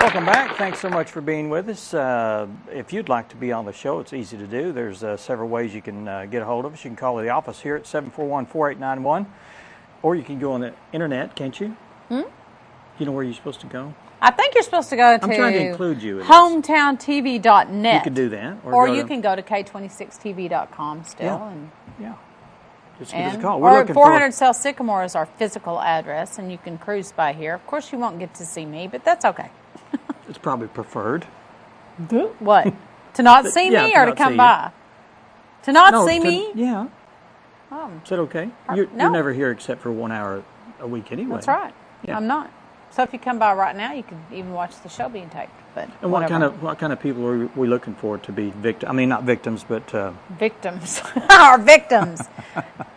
Welcome back. Thanks so much for being with us. If you'd like to be on the show, it's easy to do. There's several ways you can get a hold of us. You can call the office here at 741-4891, or you can go on the internet, can't you? You know where you're supposed to go? I think you're supposed to go to I'm trying to include you in this. hometowntv.net. You can do that. Or you can go to k26tv.com still. Yeah. Just give us a call. Or 400 South Sycamore is our physical address, and you can cruise by here. Of course, you won't get to see me, but that's okay. It's probably preferred. What? To not see me or to come by? To not see me? Yeah. Is that okay? You're never here except for 1 hour a week anyway. That's right. Yeah. I'm not. So if you come by right now, you can even watch the show being taped. But and what kind of people are we looking for to be victims? I mean, not victims, but victims. Our victims.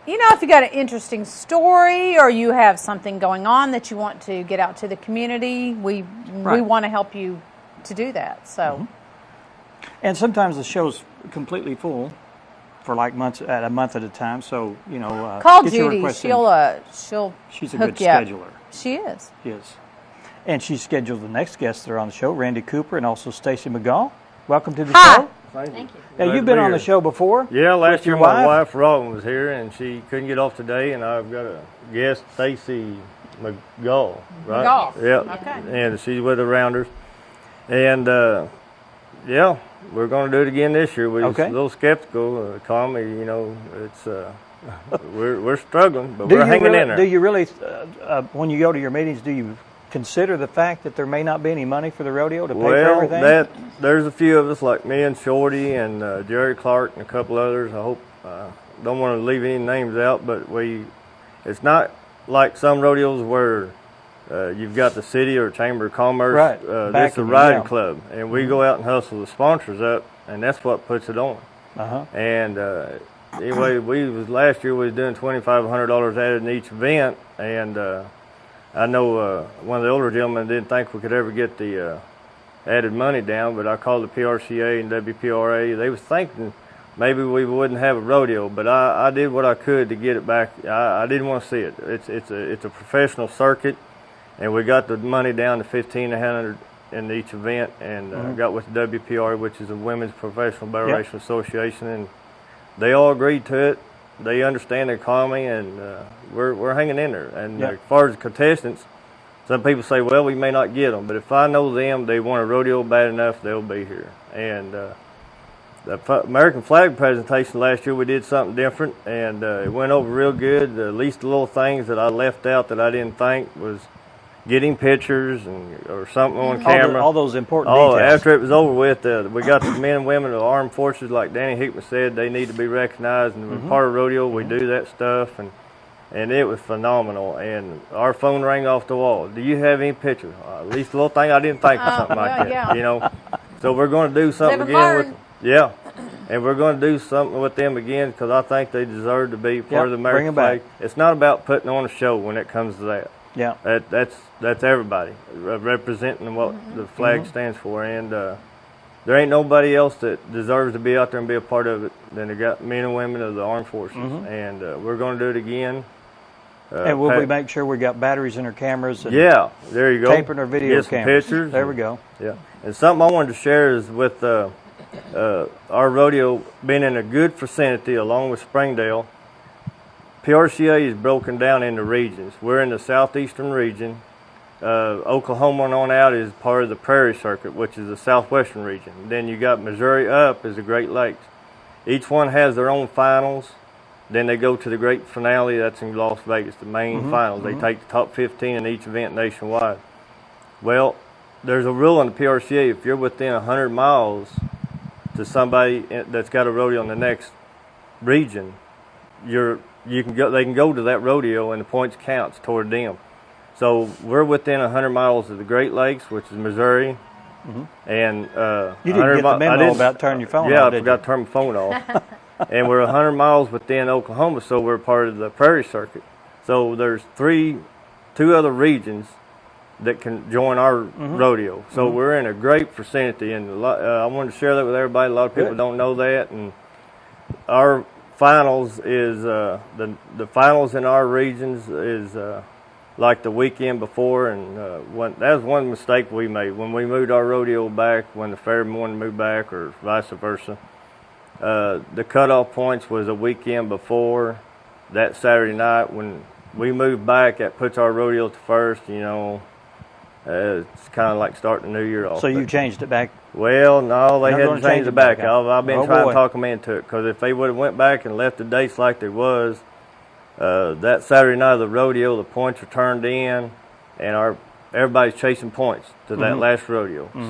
You know, if you got an interesting story or you have something going on that you want to get out to the community, we want to help you to do that. So, and sometimes the show's completely full for like months at a month at a time. So call Judy. She'll she's a hook good you up. scheduler. She is. Yes. And she scheduled the next guests that are on the show, Randy Cooper and also Stacy McGaw. Welcome to the show. Thank you. Now, you've been on the show before? Yeah, last year my wife, Robin, was here, and she couldn't get off today, and I've got a guest, Stacy McGaw, right? McGaw. Yeah. Okay. And she's with the Rounders. And, yeah, we're going to do it again this year. We're just a little skeptical. Comedy, it's... we're struggling, but we're hanging in there. Do you really, when you go to your meetings, do you consider the fact that there may not be any money for the rodeo to pay for everything? Well, there's a few of us, like me and Shorty and Jerry Clark and a couple others. I hope, don't want to leave any names out, but it's not like some rodeos where you've got the city or Chamber of Commerce. Right. This is a riding club, and we go out and hustle the sponsors up, and that's what puts it on. And anyway, last year we was doing $2,500 added in each event, and I know one of the older gentlemen didn't think we could ever get the added money down, but I called the PRCA and WPRA. They was thinking maybe we wouldn't have a rodeo, but I did what I could to get it back. I didn't want to see it. It's a professional circuit, and we got the money down to $1,500 in each event, and got with the WPRA, which is the Women's Professional Barrel Racing Association, and they all agreed to it. They understand the economy, and we're hanging in there. And as far as contestants, some people say, well, we may not get them. But if I know them, they want a rodeo bad enough, they'll be here. And the American flag presentation last year, we did something different, and it went over real good. At least the little things that I left out that I didn't think was getting pictures or something on camera. All those important details. After it was over with, we got the men and women of the armed forces, like Danny Hickman said, they need to be recognized. And we're part of rodeo, we do that stuff, and it was phenomenal. And our phone rang off the wall. Do you have any pictures? At least a little thing I didn't think of something like that. Yeah. So we're going to do something again with and we're going to do something with them again because I think they deserve to be part of the American flag. It's not about putting on a show when it comes to that. Yeah, that's everybody representing what the flag stands for, and there ain't nobody else that deserves to be out there and be a part of it than they got men and women of the armed forces, and we're going to do it again. And will we make sure we got batteries in our cameras? And there you go. Taping our video cameras. Pictures. There we go. Yeah, and something I wanted to share is with our rodeo being in a good vicinity along with Springdale. PRCA is broken down into regions. We're in the southeastern region. Oklahoma on out is part of the Prairie Circuit, which is the southwestern region. Then you got Missouri up is the Great Lakes. Each one has their own finals. Then they go to the great finale. That's in Las Vegas, the main finals. They take the top 15 in each event nationwide. Well, there's a rule in the PRCA. If you're within 100 miles to somebody that's got a rodeo in the next region, they can go to that rodeo and the points counts toward them. So we're within 100 miles of the Great Lakes, which is Missouri. And you didn't get the memo about turning your phone off. Yeah, I forgot to turn my phone off. And we're 100 miles within Oklahoma, so we're part of the Prairie Circuit. So there's two other regions that can join our rodeo. So we're in a great vicinity, and I wanted to share that with everybody. A lot of people don't know that, and our finals is the finals in our regions is like the weekend before, and that was one mistake we made when we moved our rodeo back, when the fair morning moved back, or vice versa. The cutoff points was a weekend before that Saturday night. When we moved back, that puts our rodeo to first. You know, it's kind of like starting the new year off. So you changed it back? Well, no, they hadn't changed it back. I've been trying to talk them into it, because if they would have went back and left the dates like they was, that Saturday night of the rodeo, the points are turned in, and everybody's chasing points to that last rodeo. So